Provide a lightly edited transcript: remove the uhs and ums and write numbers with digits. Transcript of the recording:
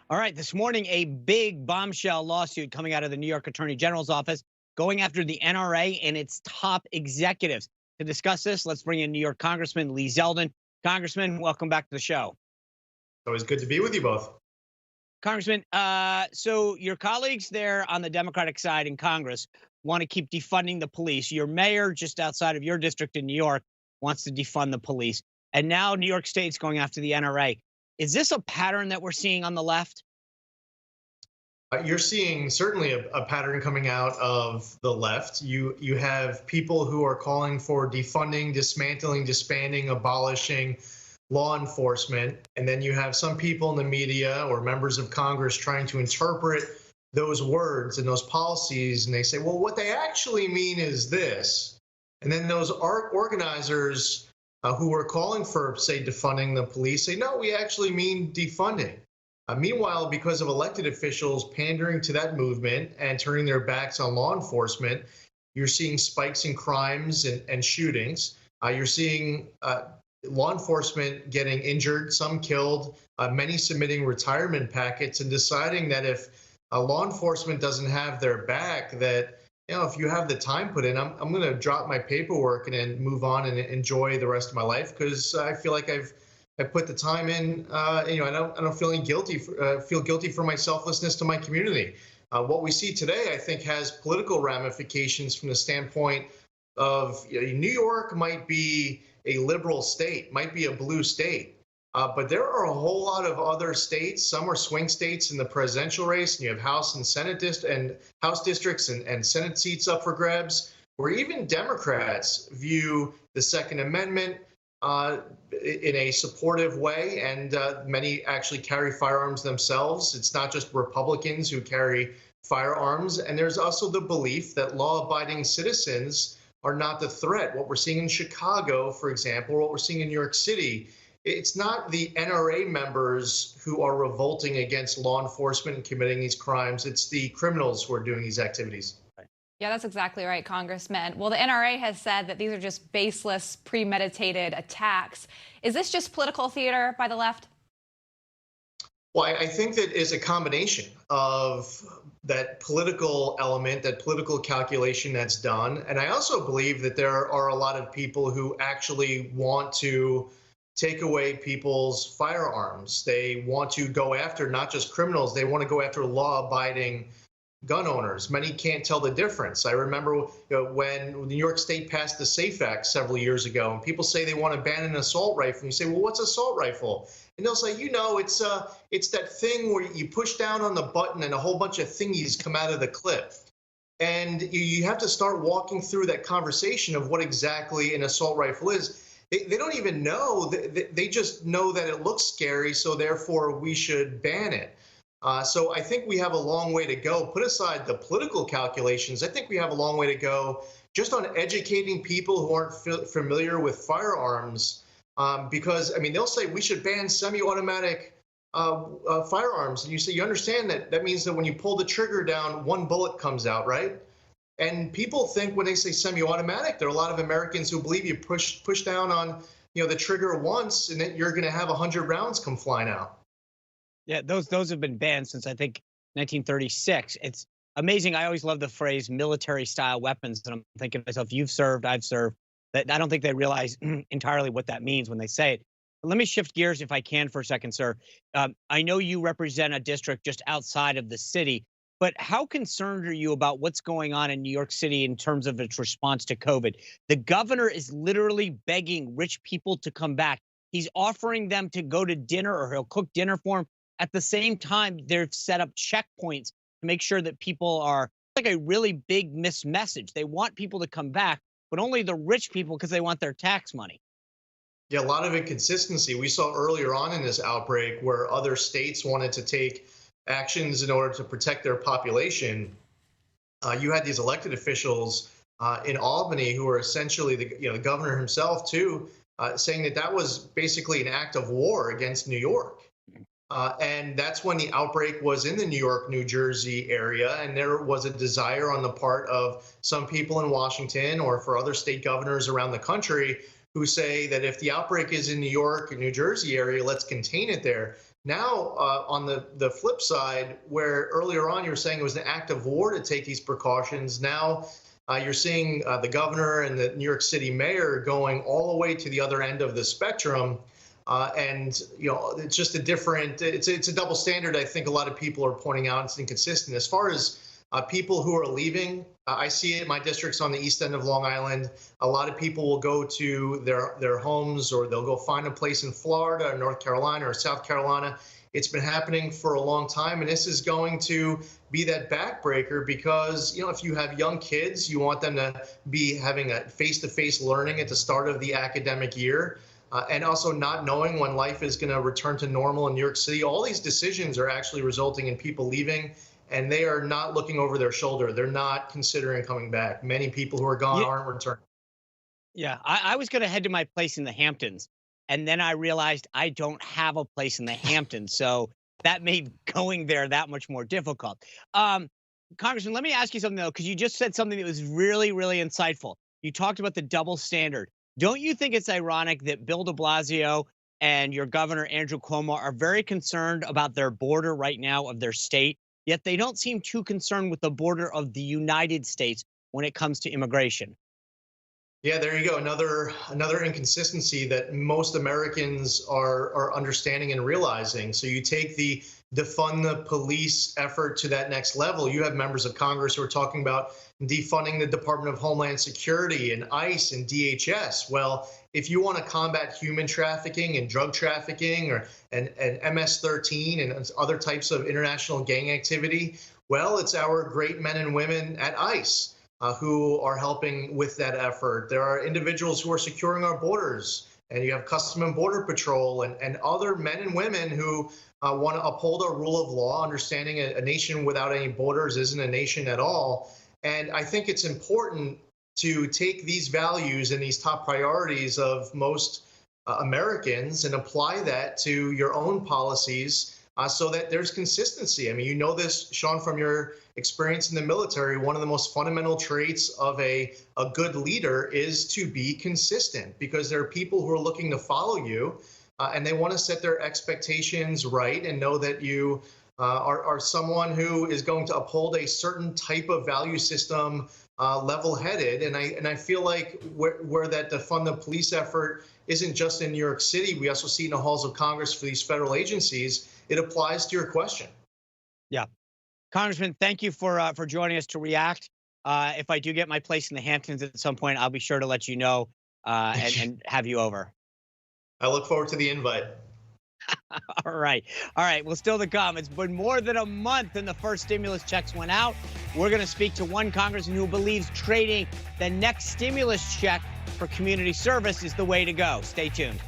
All right, this morning, a big bombshell lawsuit coming out of the New York Attorney General's office going after the NRA and its top executives. To discuss this, let's bring in New York Congressman Lee Zeldin. Congressman, welcome back to the show. Always good to be with you both. Congressman, so your colleagues there on the Democratic side in Congress want to keep defunding the police. Your mayor, just outside of your district in New York, wants to defund the police. And now New York State's going after the NRA. Is this a pattern that we're seeing on the left? You're seeing certainly a pattern coming out of the left. You have people who are calling for defunding, dismantling, disbanding, abolishing law enforcement, and then you have some people in the media or members of Congress trying to interpret those words and those policies, and they say, well, what they actually mean is this. And then those organizers who are calling for, say, defunding the police say, no, we actually mean defunding. Meanwhile, because of elected officials pandering to that movement and turning their backs on law enforcement, you're seeing spikes in crimes and shootings. You're seeing law enforcement getting injured, some killed, many submitting retirement packets and deciding that if law enforcement doesn't have their back, that if you have the time put in, I'm going to drop my paperwork and then move on and enjoy the rest of my life because I feel like I put the time in. I don't feel guilty. Feel guilty for my selflessness to my community. What we see today, I think, has political ramifications from the standpoint of New York might be a liberal state, might be a blue state, but there are a whole lot of other states. Some are swing states in the presidential race, and you have House and Senate House districts and Senate seats up for grabs, where even Democrats view the Second Amendment in a supportive way, and many actually carry firearms themselves. It's not just Republicans who carry firearms, and there's also the belief that law-abiding citizens are not the threat. What we're seeing in Chicago, for example, or what we're seeing in New York City, it's not the NRA members who are revolting against law enforcement and committing these crimes. It's the criminals who are doing these activities. Yeah, that's exactly right, Congressman. Well, the NRA has said that these are just baseless, premeditated attacks. Is this just political theater by the left? Well, I think that is a combination of that political element, that political calculation that's done. And I also believe that there are a lot of people who actually want to take away people's firearms. They want to go after not just criminals, they want to go after law-abiding gun owners. Many can't tell the difference. I remember when New York State passed the SAFE Act several years ago, and people say they want to ban an assault rifle. And you say, well, what's assault rifle? And they'll say, it's that thing where you push down on the button and a whole bunch of thingies come out of the clip. And you have to start walking through that conversation of what exactly an assault rifle is. They don't even know. They just know that it looks scary, so therefore we should ban it. So I think we have a long way to go. Put aside the political calculations, I think we have a long way to go just on educating people who aren't familiar with firearms. Because, they'll say we should ban semi-automatic firearms. And you say, you understand that means that when you pull the trigger down, one bullet comes out, right? And people think when they say semi-automatic, there are a lot of Americans who believe you push down on the trigger once and that you're going to have 100 rounds come flying out. Yeah, those have been banned since I think 1936. It's amazing. I always love the phrase military-style weapons, and I'm thinking to myself, you've served, I've served. That I don't think they realize entirely what that means when they say it. But let me shift gears if I can for a second, sir. I know you represent a district just outside of the city, but how concerned are you about what's going on in New York City in terms of its response to COVID? The governor is literally begging rich people to come back. He's offering them to go to dinner, or he'll cook dinner for them. At the same time, they've set up checkpoints to make sure that people are like a really big missed message. They want people to come back, but only the rich people because they want their tax money. Yeah, a lot of inconsistency. We saw earlier on in this outbreak where other states wanted to take actions in order to protect their population. You had these elected officials in Albany who were essentially the governor himself too, saying that was basically an act of war against New York. And that's when the outbreak was in the New York, New Jersey area. And there was a desire on the part of some people in Washington or for other state governors around the country who say that if the outbreak is in New York and New Jersey area, let's contain it there. Now, on the flip side, where earlier on you were saying it was an act of war to take these precautions, now you're seeing the governor and the New York City mayor going all the way to the other end of the spectrum. And, it's just it's a double standard. I think a lot of people are pointing out it's inconsistent. As far as people who are leaving, I see it in my districts on the east end of Long Island. A lot of people will go to their homes, or they'll go find a place in Florida or North Carolina or South Carolina. It's been happening for a long time, and this is going to be that backbreaker because, if you have young kids, you want them to be having a face-to-face learning at the start of the academic year. And also not knowing when life is going to return to normal in New York City. All these decisions are actually resulting in people leaving, and they are not looking over their shoulder. They're not considering coming back. Many people who are gone aren't returning. Yeah, I was going to head to my place in the Hamptons, and then I realized I don't have a place in the Hamptons, so that made going there that much more difficult. Congressman, let me ask you something, though, because you just said something that was really, really insightful. You talked about the double standard. Don't you think it's ironic that Bill de Blasio and your governor, Andrew Cuomo, are very concerned about their border right now of their state, yet they don't seem too concerned with the border of the United States when it comes to immigration? Yeah, there you go. Another inconsistency that most Americans are understanding and realizing. So you take the defund the police effort to that next level. You have members of Congress who are talking about defunding the Department of Homeland Security and ICE and DHS. Well, if you want to combat human trafficking and drug trafficking and MS-13 and other types of international gang activity, well, it's our great men and women at ICE who are helping with that effort. There are individuals who are securing our borders, and you have Custom and Border Patrol and other men and women who want to uphold our rule of law, understanding a nation without any borders isn't a nation at all. And I think it's important to take these values and these top priorities of most Americans and apply that to your own policies so that there's consistency. I mean, you know this, Sean, from your experience in the military. One of the most fundamental traits of a good leader is to be consistent, because there are people who are looking to follow you and they want to set their expectations right and know that you are someone who is going to uphold a certain type of value system, level-headed. And I feel like where that defund the police effort isn't just in New York City, we also see it in the halls of Congress for these federal agencies. It applies to your question. Yeah. Congressman, thank you for joining us to react. If I do get my place in the Hamptons at some point, I'll be sure to let you know and have you over. I look forward to the invite. All right. Well, still to come. It's been more than a month and the first stimulus checks went out. We're going to speak to one congressman who believes trading the next stimulus check for community service is the way to go. Stay tuned.